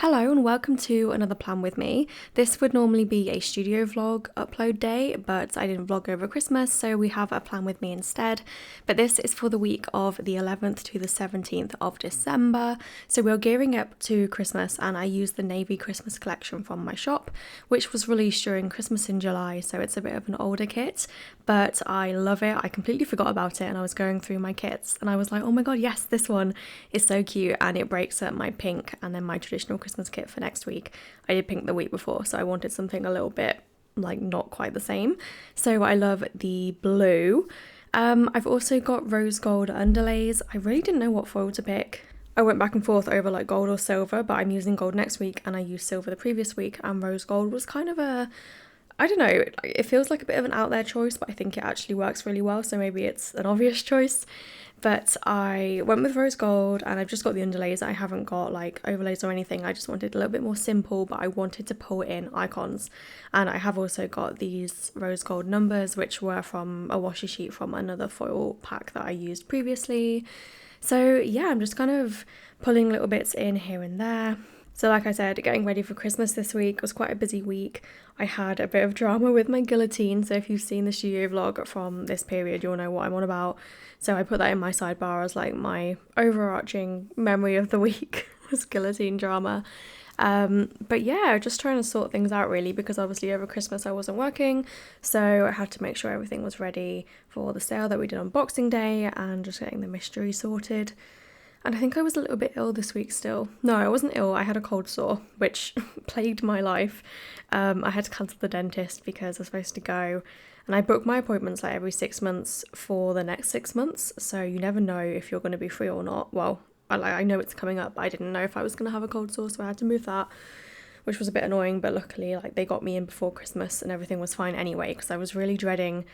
Hello and welcome to another plan with me. This would normally be a studio vlog upload day, but I didn't vlog over Christmas, so we have a plan with me instead. But this is for the week of the 11th to the 17th of December. So we're gearing up to Christmas and I used the navy Christmas collection from my shop, which was released during Christmas in July, so it's a bit of an older kit, but I love it. I completely forgot about it and I was going through my kits and I was like, oh my god, yes, this one is so cute, and it breaks up my pink and then my traditional Christmas kit for next week. I did pink the week before, so I wanted something a little bit like not quite the same. So I love the blue. I've also got rose gold underlays. I really didn't know what foil to pick. I went back and forth over like gold or silver, but I'm using gold next week and I used silver the previous week, and rose gold was kind of I don't know, it feels like a bit of an out there choice, but I think it actually works really well, so maybe it's an obvious choice. But I went with rose gold and I've just got the underlays. I haven't got like overlays or anything. I just wanted a little bit more simple, but I wanted to pull in icons. And I have also got these rose gold numbers, which were from a washi sheet from another foil pack that I used previously. So yeah, I'm just kind of pulling little bits in here and there. So like I said, getting ready for Christmas this week was quite a busy week. I had a bit of drama with my guillotine, so if you've seen the studio vlog from this period, you'll know what I'm on about. So I put that in my sidebar as like my overarching memory of the week was guillotine drama. But yeah, just trying to sort things out really, because obviously over Christmas I wasn't working, so I had to make sure everything was ready for the sale that we did on Boxing Day and just getting the mystery sorted. And I think I was a little bit ill this week still. No, I wasn't ill. I had a cold sore, which plagued my life. I had to cancel the dentist because I was supposed to go. And I book my appointments like every 6 months for the next 6 months. So you never know if you're going to be free or not. Well, I know it's coming up, but I didn't know if I was going to have a cold sore, so I had to move that, which was a bit annoying. But luckily, like, they got me in before Christmas and everything was fine anyway, because I was really dreading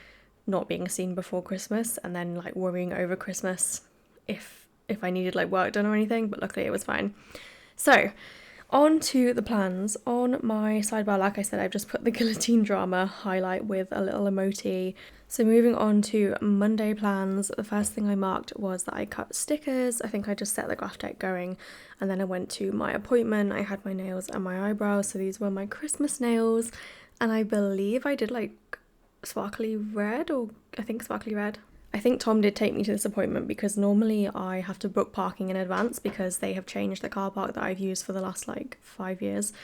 not being seen before Christmas and then like worrying over Christmas if I needed like work done or anything, but luckily it was fine. So on to the plans. On my sidebar, like I said, I've just put the guillotine drama highlight with a little emoji. So moving on to Monday plans, the first thing I marked was that I cut stickers. I think I just set the graph deck going, and then I went to my appointment. I had my nails and my eyebrows, so these were my Christmas nails, and I believe I did like sparkly red, or I think sparkly red. I think Tom did take me to this appointment because normally I have to book parking in advance because they have changed the car park that I've used for the last like 5 years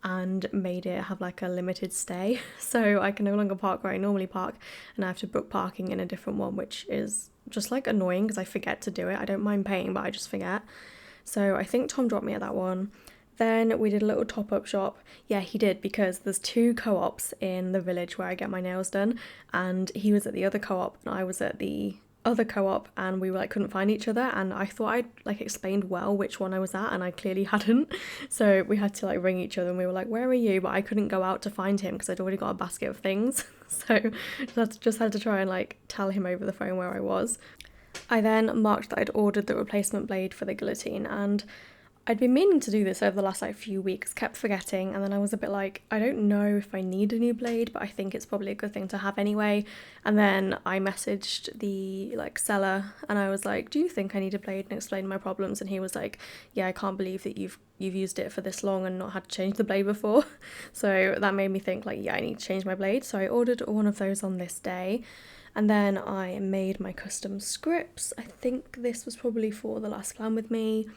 and made it have like a limited stay. So I can no longer park where I normally park and I have to book parking in a different one, which is just like annoying because I forget to do it. I don't mind paying, but I just forget. So I think Tom dropped me at that one. Then we did a little top-up shop. Yeah, he did, because there's 2 co-ops in the village where I get my nails done, and he was at the other co-op and I was at the other co-op, and we were like couldn't find each other, and I thought I'd like explained well which one I was at and I clearly hadn't. So we had to like ring each other and we were like, where are you? But I couldn't go out to find him because I'd already got a basket of things. So just had to try and like tell him over the phone where I was. I then marked that I'd ordered the replacement blade for the guillotine, and I'd been meaning to do this over the last like few weeks, kept forgetting, and then I was a bit like, I don't know if I need a new blade, but I think it's probably a good thing to have anyway. And then I messaged the like seller and I was like, do you think I need a blade, and explained my problems, and he was like, yeah, I can't believe that you've used it for this long and not had to change the blade before. So that made me think like, yeah, I need to change my blade. So I ordered one of those on this day. And then I made my custom scripts. I think this was probably for the last plan with me.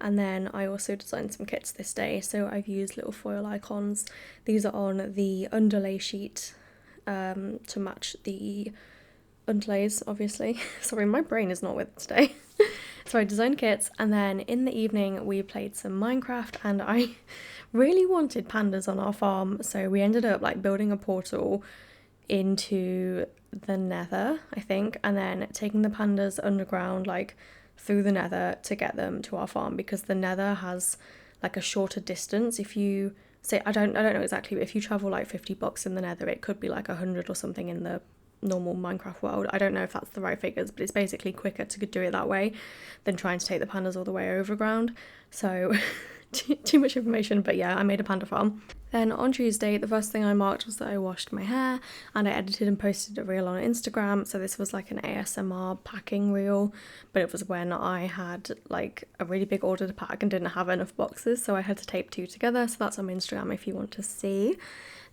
And then I also designed some kits this day, so I've used little foil icons. These are on the underlay sheet to match the underlays, obviously. Sorry, my brain is not with it today. So I designed kits, and then in the evening we played some Minecraft, and I really wanted pandas on our farm, so we ended up like building a portal into the nether, I think, and then taking the pandas underground, like through the nether to get them to our farm, because the nether has like a shorter distance. If you say, I don't know exactly, but if you travel like 50 blocks in the nether, it could be like 100 or something in the normal Minecraft world. I don't know if that's the right figures, but it's basically quicker to do it that way than trying to take the pandas all the way overground. So too much information, but yeah, I made a panda farm. Then on Tuesday, the first thing I marked was that I washed my hair and I edited and posted a reel on Instagram. So this was like an ASMR packing reel, but it was when I had like a really big order to pack and didn't have enough boxes. So I had to tape 2 together. So that's on my Instagram if you want to see.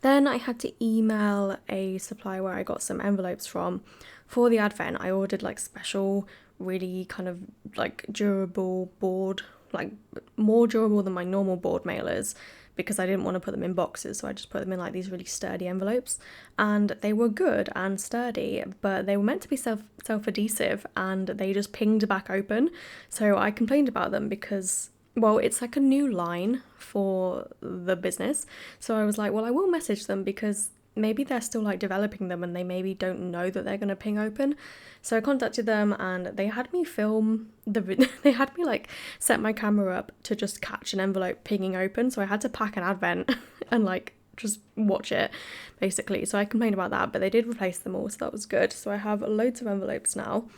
Then I had to email a supplier where I got some envelopes from for the advent. I ordered like special, really kind of like durable board, like more durable than my normal board mailers, because I didn't want to put them in boxes, so I just put them in like these really sturdy envelopes, and they were good and sturdy, but they were meant to be self-adhesive and they just pinged back open. So I complained about them because, well, it's like a new line for the business, so I was like, well, I will message them because maybe they're still like developing them and they maybe don't know that they're going to ping open. So I contacted them and they had me film they had me like set my camera up to just catch an envelope pinging open, so I had to pack an advent and like just watch it basically. So I complained about that, but they did replace them all, so that was good. So I have loads of envelopes now,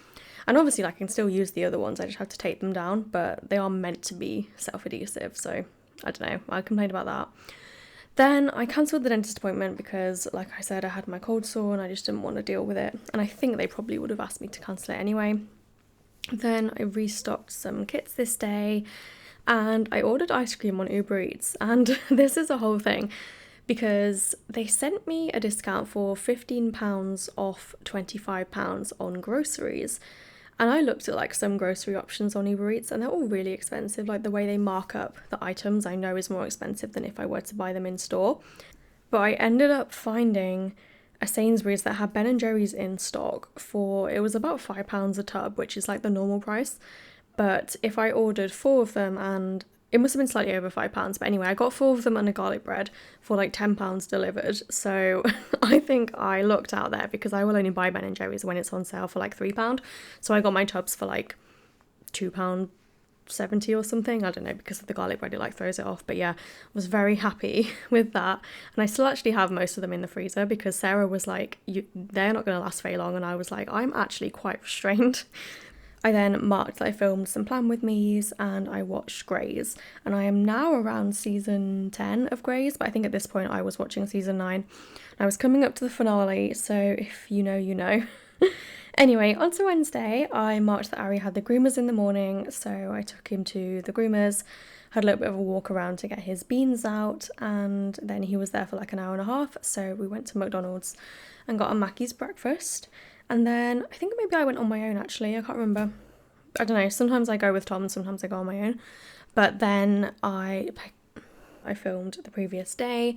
and obviously like I can still use the other ones, I just have to tape them down, but they are meant to be self-adhesive, so I don't know, I complained about that. Then I cancelled the dentist appointment because, like I said, I had my cold sore and I just didn't want to deal with it. And I think they probably would have asked me to cancel it anyway. Then I restocked some kits this day and I ordered ice cream on Uber Eats. And this is a whole thing because they sent me a discount for £15 off £25 on groceries. And I looked at like some grocery options on Uber Eats and they're all really expensive. Like the way they mark up the items I know is more expensive than if I were to buy them in store. But I ended up finding a Sainsbury's that had Ben & Jerry's in stock for, it was about £5 a tub, which is like the normal price. But if I ordered 4 of them, and it must have been slightly over £5, but anyway, I got 4 of them and a garlic bread for like £10 delivered. So I think I looked out there because I will only buy Ben & Jerry's when it's on sale for like £3. So I got my tubs for like £2.70 or something. I don't know, because of the garlic bread, it like throws it off. But yeah, I was very happy with that. And I still actually have most of them in the freezer because Sarah was like, they're not going to last very long. And I was like, I'm actually quite restrained. I then marked that I filmed some Plan With Me's and I watched Grey's, and I am now around season 10 of Grey's, but I think at this point I was watching season 9. I was coming up to the finale, so if you know, you know. Anyway, on to Wednesday, I marked that Ari had the groomers in the morning, so I took him to the groomers, had a little bit of a walk around to get his beans out, and then he was there for like an hour and a half, so we went to McDonald's and got a Mackey's breakfast. And then I think maybe I went on my own actually, I can't remember. I don't know, sometimes I go with Tom and sometimes I go on my own. But then I filmed the previous day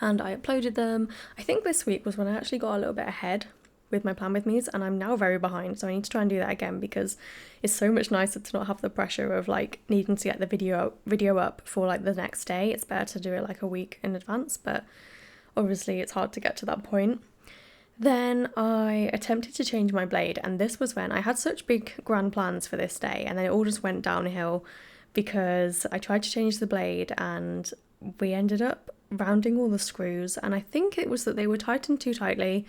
and I uploaded them. I think this week was when I actually got a little bit ahead with my Plan With Me's, and I'm now very behind, so I need to try and do that again because it's so much nicer to not have the pressure of like needing to get the video up for like the next day. It's better to do it like a week in advance, but obviously it's hard to get to that point. Then I attempted to change my blade, and this was when I had such big grand plans for this day, and then it all just went downhill because I tried to change the blade and we ended up rounding all the screws, and I think it was that they were tightened too tightly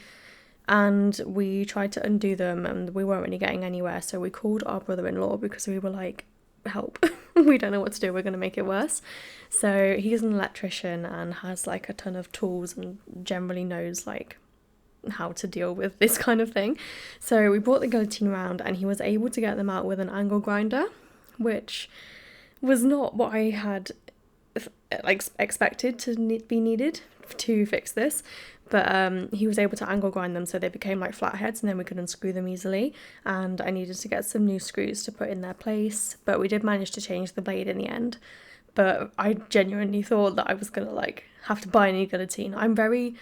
and we tried to undo them and we weren't really getting anywhere, so we called our brother-in-law because we were like, help, we don't know what to do, we're going to make it worse. So he's an electrician and has like a ton of tools and generally knows like how to deal with this kind of thing. So we brought the guillotine around and he was able to get them out with an angle grinder, which was not what I had like expected to be needed to fix this, but he was able to angle grind them so they became like flatheads and then we could unscrew them easily, and I needed to get some new screws to put in their place, but we did manage to change the blade in the end. But I genuinely thought that I was gonna like have to buy a new guillotine. I'm very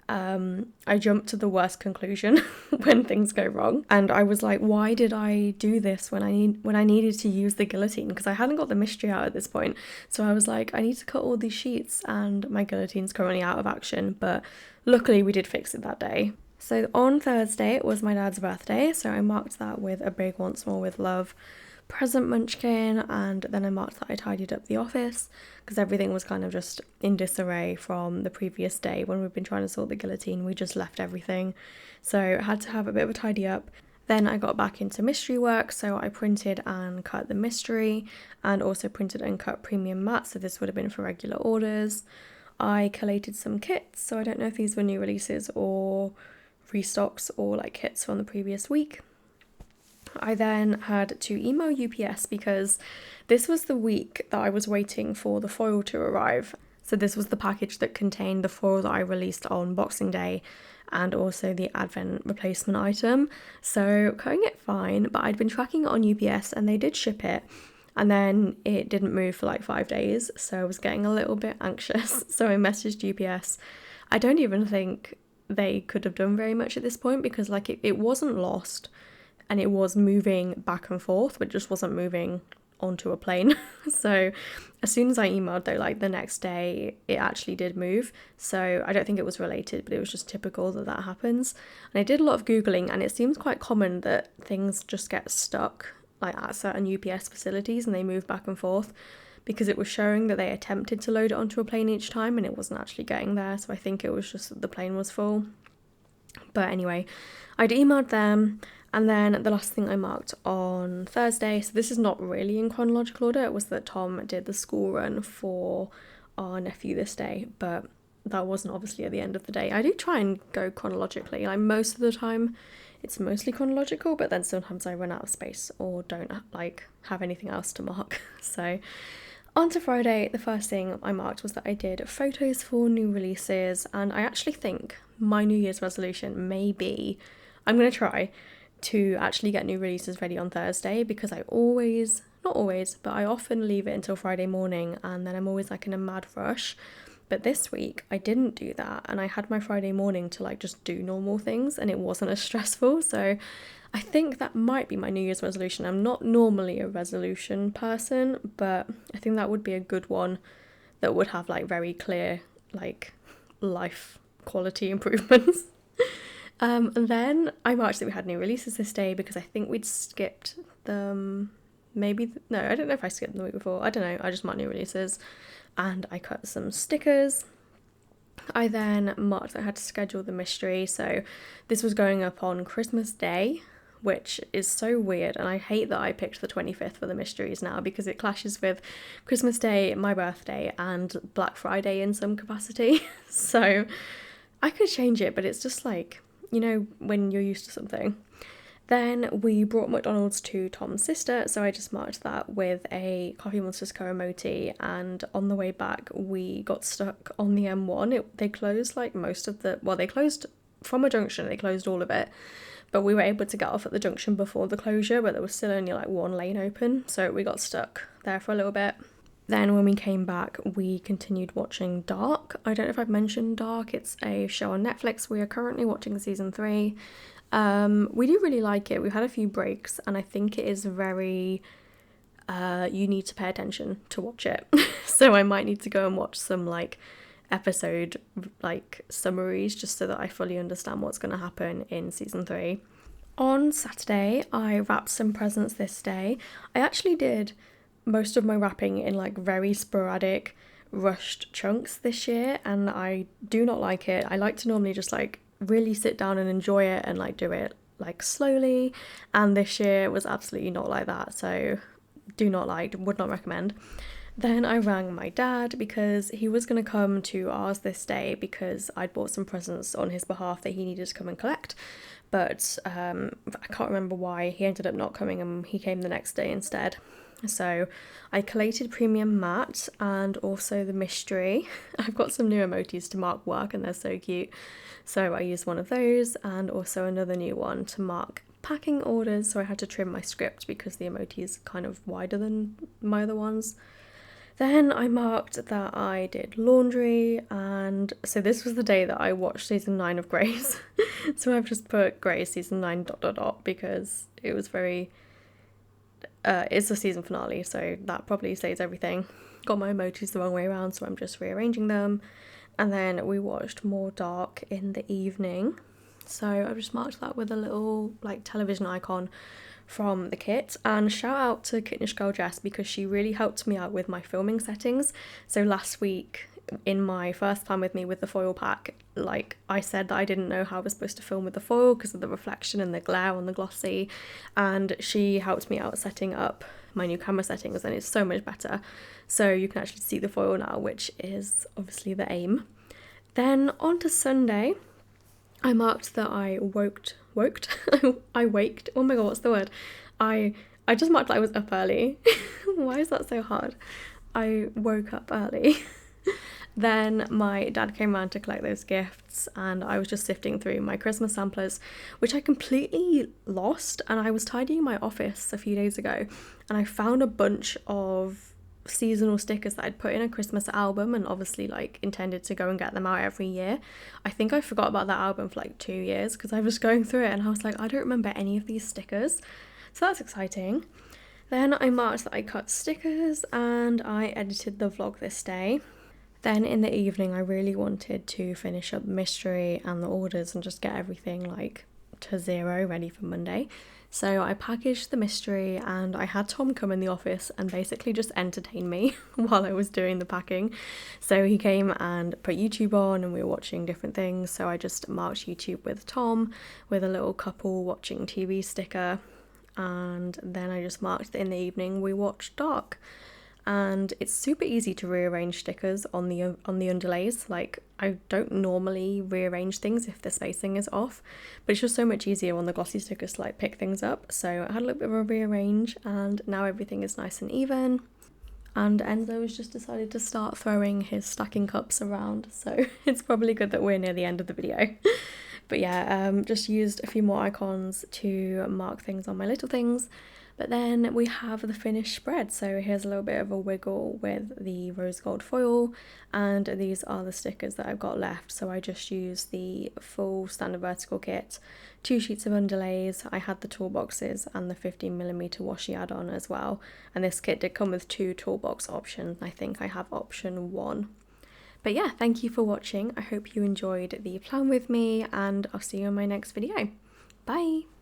I jumped to the worst conclusion when things go wrong, and I was like, why did I do this when I needed to use the guillotine, because I hadn't got the mystery out at this point. So I was like, I need to cut all these sheets and my guillotine's currently out of action, but luckily we did fix it that day. So on Thursday it was my dad's birthday, so I marked that with a big once more with love present munchkin, and then I marked that I tidied up the office because everything was kind of just in disarray from the previous day when we've been trying to sort the guillotine. We just left everything, so I had to have a bit of a tidy up. Then I got back into mystery work, so I printed and cut the mystery and also printed and cut premium mats, so this would have been for regular orders. I collated some kits, so I don't know if these were new releases or restocks or like kits from the previous week. I then had to email UPS because this was the week that I was waiting for the foil to arrive. So this was the package that contained the foil that I released on Boxing Day and also the Advent replacement item. So cutting it fine, but I'd been tracking it on UPS and they did ship it. And then it didn't move for like 5 days, so I was getting a little bit anxious. So I messaged UPS. I don't even think they could have done very much at this point because like it wasn't lost and it was moving back and forth, but just wasn't moving onto a plane. So as soon as I emailed though, like the next day, it actually did move. So I don't think it was related, but it was just typical that happens. And I did a lot of Googling and it seems quite common that things just get stuck like at certain UPS facilities and they move back and forth because it was showing that they attempted to load it onto a plane each time and it wasn't actually getting there. So I think it was just that the plane was full. But anyway, I'd emailed them. And then the last thing I marked on Thursday, so this is not really in chronological order, it was that Tom did the school run for our nephew this day, but that wasn't obviously at the end of the day. I do try and go chronologically, like most of the time it's mostly chronological, but then sometimes I run out of space or don't like have anything else to mark. So on to Friday, the first thing I marked was that I did photos for new releases, and I actually think my New Year's resolution may be, I'm going to try to actually get new releases ready on Thursday because I not always, but I often leave it until Friday morning and then I'm always like in a mad rush. But this week I didn't do that and I had my Friday morning to like just do normal things and it wasn't as stressful. So I think that might be my New Year's resolution. I'm not normally a resolution person, but I think that would be a good one that would have like very clear like life quality improvements. And then I marked that we had new releases this day because I think we'd skipped them. No, I don't know if I skipped them the week before. I don't know. I just marked new releases and I cut some stickers. I then marked that I had to schedule the mystery. So this was going up on Christmas Day, which is so weird. And I hate that I picked the 25th for the mysteries now because it clashes with Christmas Day, my birthday, and Black Friday in some capacity. So I could change it, but it's just like, you know, when you're used to something. Then we brought McDonald's to Tom's sister, so I just marked that with a Coffee Monsters Co emoji, and on the way back we got stuck on the M1. They closed like they closed from a junction, they closed all of it, but we were able to get off at the junction before the closure, but there was still only like one lane open, so we got stuck there for a little bit. Then when we came back, we continued watching Dark. I don't know if I've mentioned Dark. It's a show on Netflix. We are currently watching season 3. We do really like it. We've had a few breaks and I think it is very, you need to pay attention to watch it. So I might need to go and watch some like episode like summaries just so that I fully understand what's going to happen in season 3. On Saturday, I wrapped some presents this day. I actually did most of my wrapping in like very sporadic rushed chunks this year and I do not like it. I like to normally just like really sit down and enjoy it and like do it like slowly, and this year was absolutely not like that, so would not recommend. Then I rang my dad because he was going to come to ours this day because I'd bought some presents on his behalf that he needed to come and collect, but I can't remember why he ended up not coming and he came the next day instead. So I collated Premium Matte and also the mystery. I've got some new emojis to mark work and they're so cute. So I used one of those and also another new one to mark packing orders. So I had to trim my script because the emoji is kind of wider than my other ones. Then I marked that I did laundry, and so this was the day that I watched season 9 of Grey's. So I've just put Grey's season 9 ... because it was very... it's the season finale, so that probably says everything. Got my emojis the wrong way around, so I'm just rearranging them. And then we watched more Dark in the evening. So I've just marked that with a little like television icon from the kit. And shout out to Kitnish Girl Jess because she really helped me out with my filming settings. So last week in my first plan with me with the foil pack, like I said that I didn't know how I was supposed to film with the foil because of the reflection and the glare on the glossy, and she helped me out setting up my new camera settings and it's so much better. So you can actually see the foil now, which is obviously the aim. Then on to Sunday, I marked that I waked. I waked. Oh my god, what's the word? I just marked that I was up early. Why is that so hard? I woke up early. Then my dad came around to collect those gifts and I was just sifting through my Christmas samplers, which I completely lost, and I was tidying my office a few days ago and I found a bunch of seasonal stickers that I'd put in a Christmas album and obviously like intended to go and get them out every year. I think I forgot about that album for like 2 years because I was going through it and I was like, I don't remember any of these stickers. So that's exciting. Then I marked that I cut stickers and I edited the vlog this day. Then in the evening I really wanted to finish up the mystery and the orders and just get everything like to 0 ready for Monday. So I packaged the mystery and I had Tom come in the office and basically just entertain me while I was doing the packing. So he came and put YouTube on and we were watching different things. So I just marked YouTube with Tom with a little couple watching TV sticker, and then I just marked that in the evening we watched Dark. And it's super easy to rearrange stickers on the underlays. Like, I don't normally rearrange things if the spacing is off, but it's just so much easier on the glossy stickers to like pick things up. So I had a little bit of a rearrange and now everything is nice and even. And Enzo has just decided to start throwing his stacking cups around, so it's probably good that we're near the end of the video. But yeah, just used a few more icons to mark things on my little things. But then we have the finished spread. So here's a little bit of a wiggle with the rose gold foil, and these are the stickers that I've got left. So I just used the full standard vertical kit, 2 sheets of underlays. I had the toolboxes and the 15mm washi add-on as well. And this kit did come with 2 toolbox options. I think I have option 1. But yeah, thank you for watching. I hope you enjoyed the plan with me and I'll see you in my next video. Bye!